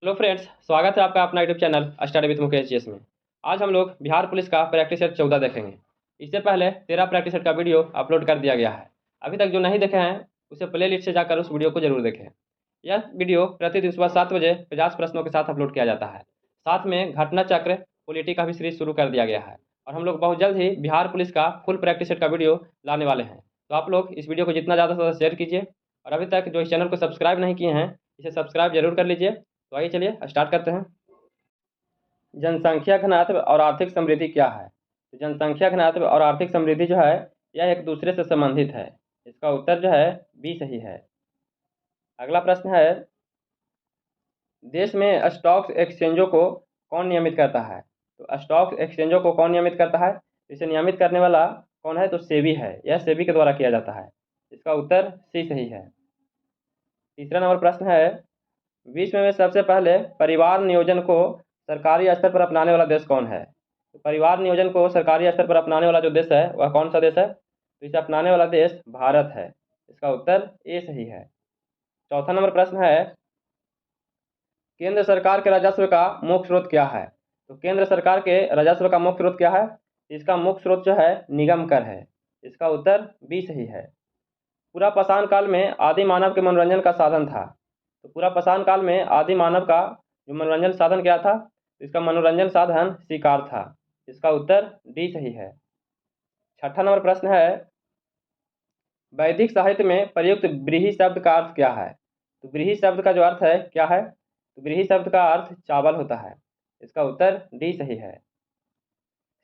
Hello friends, स्वागत है आपका अपना YouTube channel study with Mukesh GS में। आज हम लोग बिहार पुलिस का प्रैक्टिस सेट 14 देखेंगे। इससे पहले 13 प्रैक्टिस सेट का वीडियो अपलोड कर दिया गया है। अभी तक जो नहीं देखे हैं उसे प्ले लिस्ट से जाकर उस वीडियो को जरूर देखें। यह वीडियो प्रतिदिन सुबह 7 बजे 50 प्रश्नों के साथ अपलोड किया जाता है। साथ में घटना चक्र पॉलिटी का भी सीरीज शुरू कर दिया गया है और हम लोग बहुत जल्द ही बिहार पुलिस का फुल प्रैक्टिस सेट का वीडियो लाने वाले हैं। तो आप लोग इस वीडियो को जितना ज़्यादा से ज़्यादा शेयर कीजिए और अभी तक जो इस चैनल को सब्सक्राइब नहीं किए हैं इसे सब्सक्राइब जरूर कर लीजिए। तो आइए चलिए स्टार्ट करते हैं। जनसंख्या घनत्व और आर्थिक समृद्धि क्या है? तो जनसंख्या घनत्व और आर्थिक समृद्धि जो है यह एक दूसरे से संबंधित है। इसका उत्तर जो है बी सही है। अगला प्रश्न है, देश में स्टॉक एक्सचेंजों को कौन नियमित करता है? तो स्टॉक एक्सचेंजों को कौन नियमित करता है? इसे नियमित करने वाला कौन है? तो सेबी है। यह सेबी के द्वारा किया जाता है। इसका उत्तर सी सही है। तीसरा नंबर प्रश्न है, विश्व में सबसे पहले परिवार नियोजन को सरकारी स्तर पर अपनाने वाला देश कौन है? तो परिवार नियोजन को सरकारी स्तर पर अपनाने वाला जो देश है वह कौन सा देश है? तो इसे अपनाने वाला देश भारत है। इसका उत्तर ए सही है। चौथा नंबर प्रश्न है, केंद्र सरकार के राजस्व का मुख्य स्रोत क्या है? तो केंद्र सरकार के राजस्व का मुख्य स्रोत क्या है? इसका मुख्य स्रोत जो है निगम कर है। इसका उत्तर बी सही है। पूरा पाषाण काल में आदि मानव के मनोरंजन का साधन था। तो पूरा पाषाण काल में आदि मानव का जो मनोरंजन साधन क्या था? इसका मनोरंजन साधन शिकार था। इसका उत्तर डी सही है। छठा नंबर प्रश्न है, वैदिक साहित्य में प्रयुक्त व्रीहि शब्द का अर्थ क्या है? तो व्रीहि शब्द का जो अर्थ है क्या है? तो व्रीहि शब्द का अर्थ चावल होता है। इसका उत्तर डी सही है।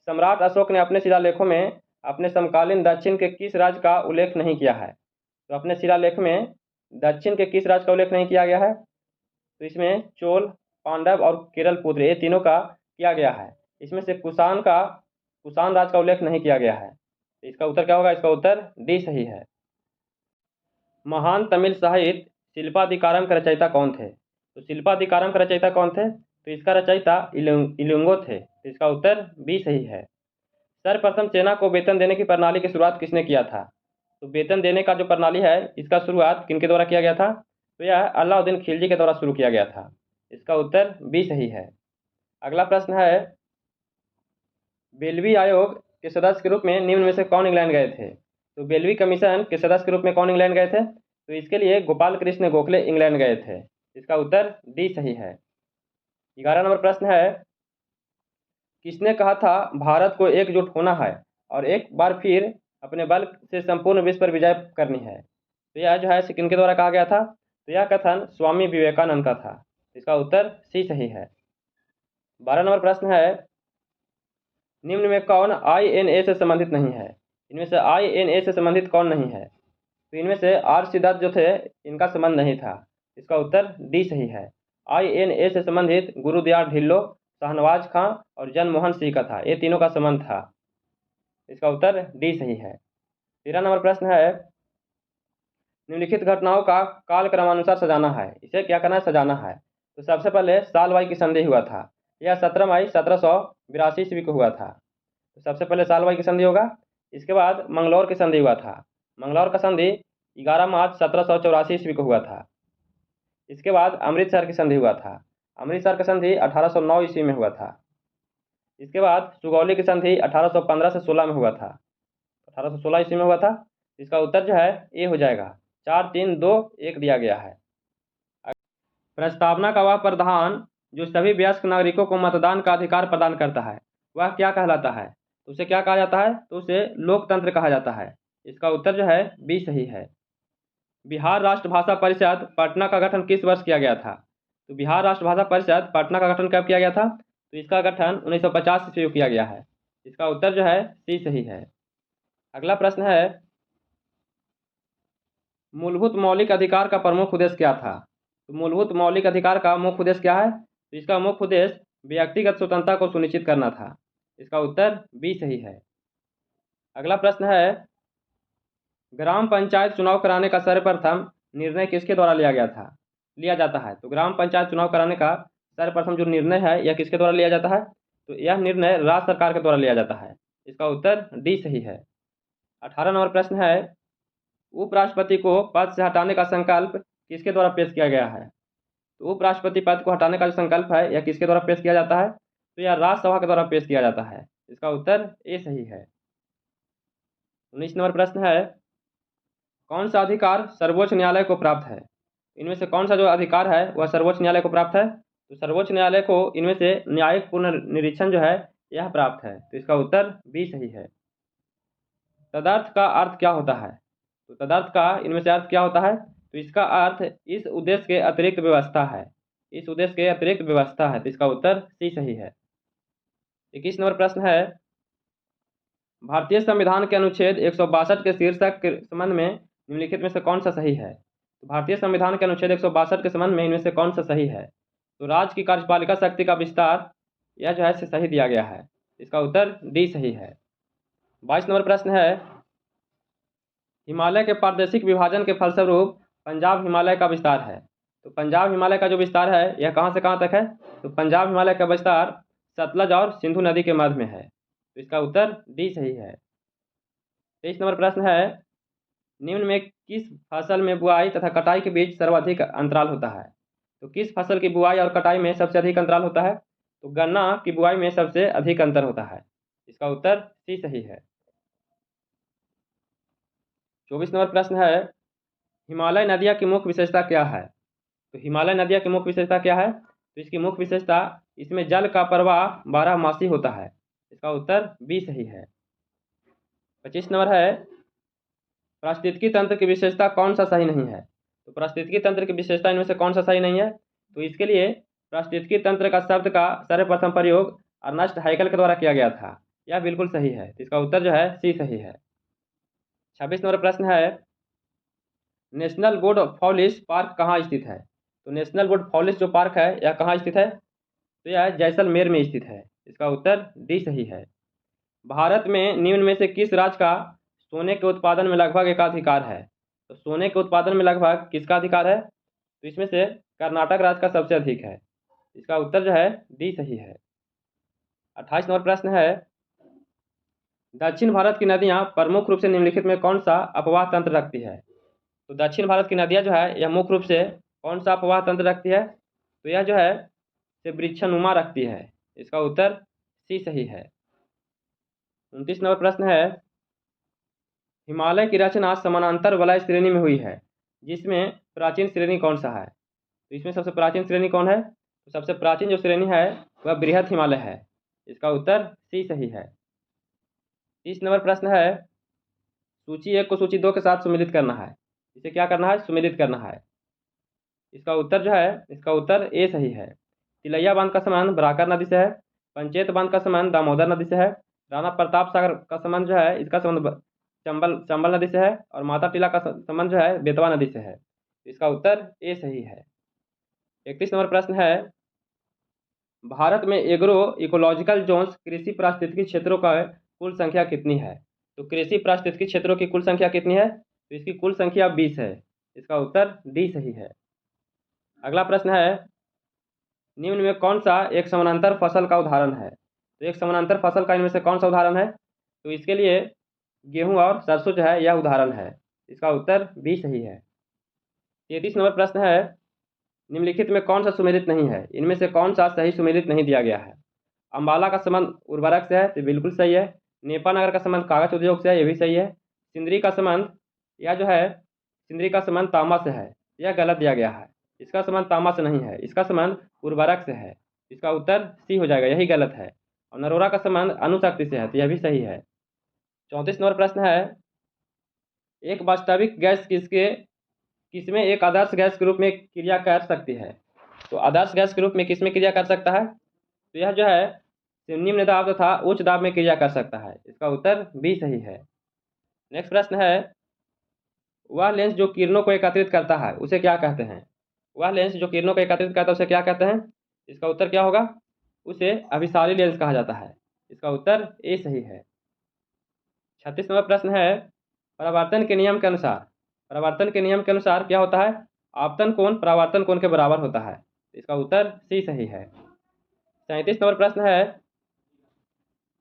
सम्राट अशोक ने अपने शिलालेखों में अपने समकालीन दक्षिण के किस राज्य का उल्लेख नहीं किया है? तो अपने शिलालेख में दक्षिण के किस राज्य का उल्लेख नहीं किया गया है? तो इसमें चोल, पांडव और केरल पुत्र ये तीनों का किया गया है। इसमें से कुषाण राज्य का उल्लेख नहीं किया गया है। तो इसका उत्तर क्या होगा? इसका उत्तर डी सही है। महान तमिल साहित्य शिल्पाधिकारम के रचयिता कौन थे? तो शिल्पाधिकारम के रचयिता कौन थे? तो इसका रचयिता इलुंगो थे। तो इसका उत्तर बी सही है। सर्वप्रथम सेना को वेतन देने की प्रणाली की शुरुआत किसने किया था? तो वेतन देने का जो प्रणाली है इसका शुरुआत किनके द्वारा किया गया था? तो यह अलाउद्दीन खिलजी के द्वारा शुरू किया गया था। इसका उत्तर बी सही है। अगला प्रश्न है, बेलवी आयोग के सदस्य के रूप में निम्न में से कौन इंग्लैंड गए थे? तो बेलवी कमीशन के सदस्य के रूप में कौन इंग्लैंड गए थे? तो इसके लिए गोपाल कृष्ण गोखले इंग्लैंड गए थे। इसका उत्तर डी सही है। 11 नंबर प्रश्न है, किसने कहा था भारत को एकजुट होना है और एक बार फिर अपने बल से संपूर्ण विश्व पर विजय करनी है? तो यह जो है किनके द्वारा कहा गया था? तो यह कथन स्वामी विवेकानंद का था। इसका उत्तर सी सही है। 12 नंबर प्रश्न है, निम्न में कौन INA से संबंधित नहीं है? इनमें से INA से संबंधित कौन नहीं है? तो इनमें से आर सिद्धार्थ जो थे इनका संबंध नहीं था। इसका उत्तर डी सही है। INA से संबंधित गुरुदयाल ढिल्लो, शाहनवाज खां और जनमोहन सिंह का था। ये तीनों का संबंध था। इसका उत्तर डी सही है। 13 नंबर प्रश्न है, निम्नलिखित घटनाओं का काल क्रमानुसार सजाना है। इसे क्या करना है? सजाना है। तो सबसे पहले सालवाई की संधि हुआ था। यह 17 मई 1782 ईस्वी को हुआ था। तो सबसे पहले सालवाई की संधि होगा। इसके बाद मंगलौर की संधि हुआ था। मंगलौर का संधि 11 मार्च 1784 ईस्वी को हुआ था। इसके बाद अमृतसर की संधि हुआ था। अमृतसर की संधि 1809 ईस्वी में हुआ था। इसके बाद सुगौली की संधि 1815 से 16 में हुआ था। 1816 ईस्वी में हुआ था। इसका उत्तर जो है ए हो जाएगा। 4, 3, 2, 1 दिया गया है। प्रस्तावना का वह प्रावधान जो सभी वयस्क नागरिकों को मतदान का अधिकार प्रदान करता है वह क्या कहलाता है? तो उसे क्या कहा जाता है? तो उसे लोकतंत्र कहा जाता है। इसका उत्तर जो है बी सही है। बिहार राष्ट्र भाषा परिषद पटना का गठन किस वर्ष किया गया था? तो बिहार राष्ट्र भाषा परिषद पटना का गठन कब किया गया था? तो इसका गठन 1950 ईस्वी में किया गया है। इसका उत्तर जो है सी सही है। अगला प्रश्न है, मूलभूत मौलिक अधिकार का प्रमुख उद्देश्य क्या था? तो मूलभूत मौलिक अधिकार का मुख्य उद्देश्य क्या है? तो इसका मुख्य उद्देश्य व्यक्तिगत स्वतंत्रता को सुनिश्चित करना था। इसका उत्तर बी सही है। अगला प्रश्न है, ग्राम पंचायत चुनाव कराने का सर्वप्रथम निर्णय किसके द्वारा लिया जाता है? तो ग्राम पंचायत चुनाव कराने का सर्वप्रथम जो निर्णय है यह किसके द्वारा लिया जाता है? तो यह निर्णय राज्य सरकार के द्वारा लिया जाता है। इसका उत्तर डी सही है। 18 नंबर प्रश्न है, उपराष्ट्रपति को पद से हटाने का संकल्प किसके द्वारा पेश किया गया है? तो उपराष्ट्रपति पद को हटाने का जो संकल्प है यह किसके द्वारा पेश किया जाता है? तो यह राज्यसभा के द्वारा पेश किया जाता है। इसका उत्तर ए सही है। 19 नंबर प्रश्न है, कौन सा अधिकार सर्वोच्च न्यायालय को प्राप्त है? इनमें से कौन सा जो अधिकार है वह सर्वोच्च न्यायालय को प्राप्त है? तो सर्वोच्च न्यायालय को इनमें से न्यायिक पुनर्निरीक्षण जो है यह प्राप्त है। तो इसका उत्तर बी सही है। तदर्थ का अर्थ क्या होता है? तो तदर्थ का इनमें से अर्थ क्या होता है? तो इसका अर्थ इस उद्देश्य के अतिरिक्त व्यवस्था है। इस उद्देश्य के अतिरिक्त व्यवस्था है। तो इसका उत्तर सी सही है। 21 नंबर प्रश्न है, भारतीय संविधान के अनुच्छेद 162 के शीर्षक के संबंध में निम्नलिखित में से कौन सा सही है? तो भारतीय संविधान के अनुच्छेद 162 के संबंध में इनमें से कौन सा सही है? तो राज्य की कार्यपालिका शक्ति का विस्तार यह जो है से सही दिया गया है। इसका उत्तर डी सही है। 22 नंबर प्रश्न है, हिमालय के प्रादेशिक विभाजन के फलस्वरूप पंजाब हिमालय का विस्तार है। तो पंजाब हिमालय का जो विस्तार है यह कहाँ से कहाँ तक है? तो पंजाब हिमालय का विस्तार सतलज और सिंधु नदी के मध्य में है। तो इसका उत्तर डी सही है। 23 नंबर प्रश्न है, निम्न में किस फसल में बुआई तथा कटाई के बीच सर्वाधिक अंतराल होता है? तो किस फसल की बुआई और कटाई में सबसे अधिक अंतराल होता है? तो गन्ना की बुआई में सबसे अधिक अंतर होता है। इसका उत्तर सी सही है। 24 नंबर प्रश्न है, हिमालय नदियाँ की मुख्य विशेषता क्या है? तो हिमालय नदियाँ की मुख्य विशेषता क्या है? तो इसकी मुख्य विशेषता इसमें जल का प्रवाह 12 मासी होता है। इसका उत्तर बी सही है। 25 नंबर है, पारिस्थितिकी तंत्र की विशेषता कौन सा सही नहीं है? तो पारिस्थितिकी तंत्र की विशेषता इनमें से कौन सा सही नहीं है? तो इसके लिए पारिस्थितिकी तंत्र का शब्द का सर्वप्रथम प्रयोग अर्नेस्ट हाइकल के द्वारा किया गया था। यह बिल्कुल सही है। इसका उत्तर जो है सी सही है। 26 नंबर प्रश्न है, नेशनल वुड फॉरेस्ट पार्क कहाँ स्थित है? तो नेशनल वुड फॉरेस्ट जो पार्क है यह कहाँ स्थित है? तो यह जैसलमेर में स्थित है। इसका उत्तर डी सही है। भारत में निम्न में से किस राज्य का सोने के उत्पादन में लगभग एकाधिकार है? तो सोने के उत्पादन में लगभग किसका अधिकार है? तो इसमें से कर्नाटक राज्य का सबसे अधिक है। इसका उत्तर जो है डी सही है। 28 नंबर प्रश्न है, दक्षिण भारत की नदियां प्रमुख रूप से निम्नलिखित में कौन सा अपवाह तंत्र रखती है? तो दक्षिण भारत की नदियां जो है यह मुख्य रूप से कौन सा अपवाह तंत्र रखती है? तो यह जो है से वृक्षनुमा रखती है। इसका उत्तर सी सही है। 29 नंबर प्रश्न है, हिमालय की रचना समानांतर वलय श्रेणी में हुई है, जिसमें प्राचीन श्रेणी कौन सा है? तो इसमें सबसे प्राचीन श्रेणी कौन है? तो सबसे प्राचीन जो श्रेणी है वह बृहत हिमालय है। इसका उत्तर सी सही है। 30 नंबर प्रश्न है, सूची 1 को सूची 2 के साथ सुमेलित करना है। इसे क्या करना है? सुमेलित करना है। इसका उत्तर जो है इसका उत्तर ए सही है। तिलैया बांध का संबंध बराकर नदी से है। पंचेत बांध का संबंध दामोदर नदी से है। राणा प्रताप सागर का संबंध जो है इसका संबंध चंबल नदी से है। और माता टीला का संबंध जो है बेतवा नदी से है। इसका उत्तर ए सही है। 31 नंबर प्रश्न है, भारत में एग्रो इकोलॉजिकल जोन्स कृषि पारिस्थितिकी क्षेत्रों का कुल संख्या कितनी है? तो कृषि पारिस्थितिकी क्षेत्रों की कुल संख्या कितनी है? तो इसकी कुल संख्या 20 है। इसका उत्तर डी सही है। अगला प्रश्न है, निम्न में कौन सा एक समानांतर फसल का उदाहरण है? तो एक समानांतर फसल का इनमें से कौन सा उदाहरण है? तो इसके लिए गेहूं और सरसों जो है यह उदाहरण है। इसका उत्तर बी सही है। 33 नंबर प्रश्न है, निम्नलिखित में कौन सा सुमेलित नहीं है? इनमें से कौन सा सही सुमेलित नहीं दिया गया है? अम्बाला का संबंध उर्वरक से है तो बिल्कुल सही है। नेपानगर का संबंध कागज उद्योग से है, यह भी सही है। सिंदरी का संबंध यह जो है सिंदरी का संबंध तांबा से है, यह गलत दिया गया है। इसका संबंध तांबा से नहीं है, इसका संबंध उर्वरक से है। इसका उत्तर सी हो जाएगा, यही गलत है। और नरोरा का संबंध अणुशक्ति से है तो यह भी सही है। 34 नंबर प्रश्न है, एक वास्तविक गैस किसमें एक आदर्श गैस के रूप में क्रिया कर सकती है? तो आदर्श गैस के रूप में किसमें क्रिया कर सकता है? तो यह जो है निम्न दाब तथा उच्च दाब में क्रिया कर सकता है। इसका उत्तर बी सही है। नेक्स्ट प्रश्न है, वह लेंस जो किरणों को एकत्रित करता है उसे क्या कहते हैं? वह लेंस जो किरणों को एकत्रित करता है उसे क्या कहते हैं? इसका उत्तर क्या होगा? उसे अभिसारी लेंस कहा जाता है। इसका उत्तर ए सही है। 36 नंबर प्रश्न है, परावर्तन के नियम के अनुसार क्या होता है? आपतन कोण परावर्तन कोण के बराबर होता है। इसका उत्तर सी सही है। 37 नंबर प्रश्न है,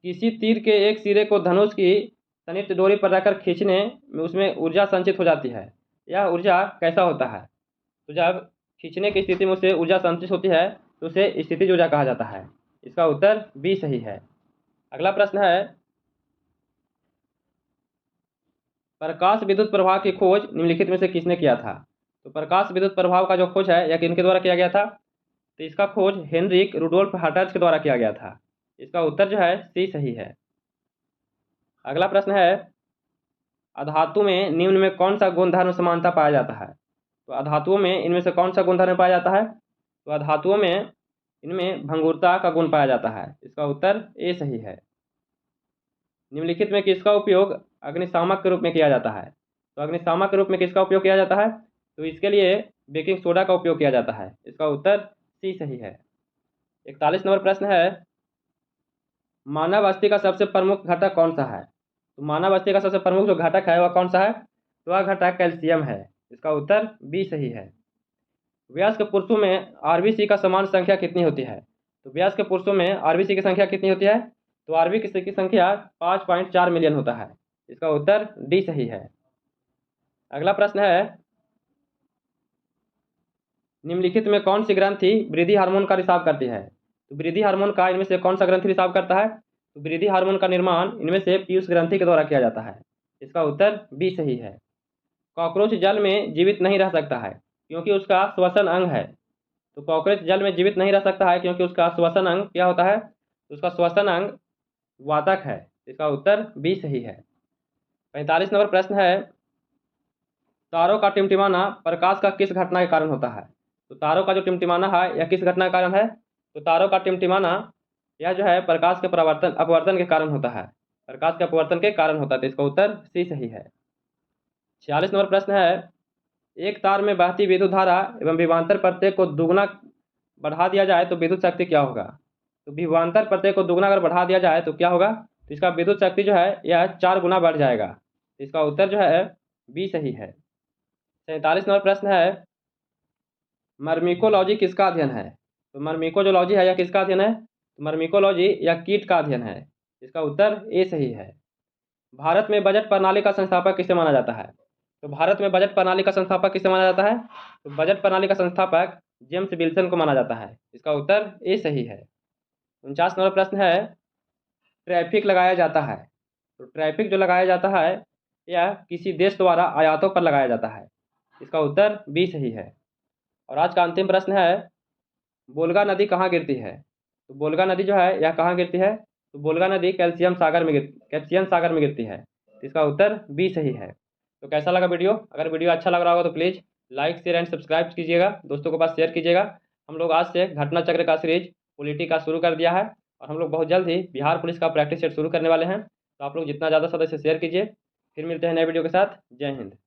किसी तीर के एक सिरे को धनुष की संयुक्त डोरी पर रखकर खींचने में उसमें ऊर्जा संचित हो जाती है। यह ऊर्जा कैसा होता है? तो जब खींचने की स्थिति में उसे ऊर्जा संचित होती है तो उसे स्थितिज ऊर्जा कहा जाता है। इसका उत्तर बी सही है। अगला प्रश्न है, प्रकाश विद्युत प्रभाव की खोज निम्नलिखित में से किसने किया था? तो प्रकाश विद्युत प्रभाव का जो खोज है यह किनके द्वारा किया गया था? तो इसका खोज हेनरिक रुडोल्फ हर्ट्ज के द्वारा किया गया था। इसका उत्तर जो है सी सही है। अगला प्रश्न है, अधातु में निम्न में कौन सा गुणधर्म समानता पाया जाता है? तो अधातुओं में इनमें से कौन सा गुणधर्म पाया जाता है? तो अधातुओं में इनमें भंगुरता का गुण पाया जाता है। इसका उत्तर ए सही है। निम्नलिखित में किसका उपयोग अग्निशामक के रूप में किया जाता है? तो अग्निशामक के रूप में किसका उपयोग किया जाता है? तो इसके लिए बेकिंग सोडा का उपयोग किया जाता है। इसका उत्तर सी सही है। 41 नंबर प्रश्न है, मानव अस्थि का सबसे प्रमुख घटक कौन सा है? तो मानव अस्थि का सबसे प्रमुख जो घटक है वह कौन सा है? तो वह घटक कैल्शियम है। इसका उत्तर बी सही है। वयस्क पुरुषों में आरबीसी का समान संख्या कितनी होती है? तो वयस्क पुरुषों में आरबीसी की संख्या कितनी होती है? तो आरबीसी की संख्या 5.4 मिलियन होता है। इसका उत्तर डी सही है। अगला प्रश्न है, निम्नलिखित में कौन सी ग्रंथि वृद्धि हार्मोन का रिसाव करती है? तो वृद्धि हार्मोन का इनमें से कौन सा ग्रंथि रिसाव करता है? तो वृद्धि हार्मोन का निर्माण इनमें से पीयूष ग्रंथि के द्वारा किया जाता है। इसका उत्तर बी सही है। कॉकरोच जल में जीवित नहीं रह सकता है क्योंकि उसका श्वसन अंग है। तो कॉकरोच जल में जीवित नहीं रह सकता है क्योंकि उसका श्वसन अंग क्या होता है? तो उसका श्वसन अंग वातक है। इसका उत्तर बी सही है। 45 नंबर प्रश्न है, तारों का टिमटिमाना प्रकाश का किस घटना के कारण होता है? तो तारों का जो टिमटिमाना है यह किस घटना के कारण है? तो तारों का टिमटिमाना यह जो है प्रकाश के अपवर्तन के कारण होता है। प्रकाश के अपवर्तन के कारण होता है। तो इसका उत्तर सी सही है। 46 नंबर प्रश्न है, एक तार में बहती विद्युत धारा एवं विभवांतर प्रत्यय को दुगना बढ़ा दिया जाए तो विद्युत शक्ति क्या होगा? तो विभवांतर प्रत्यय को दुगना अगर बढ़ा दिया जाए तो क्या होगा? तो इसका विद्युत शक्ति जो है यह 4 गुना बढ़ जाएगा। इसका उत्तर जो है बी सही है। 47 नंबर प्रश्न है, मर्मिकोलॉजी किसका अध्ययन है? तो मर्मिकोलॉजी है यह किसका अध्ययन है? तो मर्मिकोलॉजी यह कीट का अध्ययन है। इसका उत्तर ए सही है। भारत में बजट प्रणाली का संस्थापक किसे माना जाता है? तो भारत में बजट प्रणाली का संस्थापक किसे माना जाता है? तो बजट प्रणाली का संस्थापक जेम्स विल्सन को माना जाता है। इसका उत्तर ए सही है। 49 नंबर प्रश्न है, ट्रैफिक लगाया जाता है। तो ट्रैफिक जो लगाया जाता है यह किसी देश द्वारा आयातों पर लगाया जाता है। इसका उत्तर बी सही है। और आज का अंतिम प्रश्न है, बोलगा नदी कहाँ गिरती है? तो बोलगा नदी जो है यह कहाँ गिरती है? तो बोलगा नदी कैल्शियम सागर में गिरती है। तो इसका उत्तर बी सही है। तो कैसा लगा वीडियो? अगर वीडियो अच्छा लग रहा होगा तो please like share and subscribe कीजिएगा, दोस्तों के पास शेयर कीजिएगा। हम लोग आज से घटना चक्र का सीरीज पॉलिटी का शुरू कर दिया है और हम लोग बहुत जल्द ही बिहार पुलिस का प्रैक्टिस सेट शुरू करने वाले हैं। तो आप लोग जितना ज़्यादा सदस्य शेयर कीजिए। फिर मिलते हैं नए वीडियो के साथ। जय हिंद।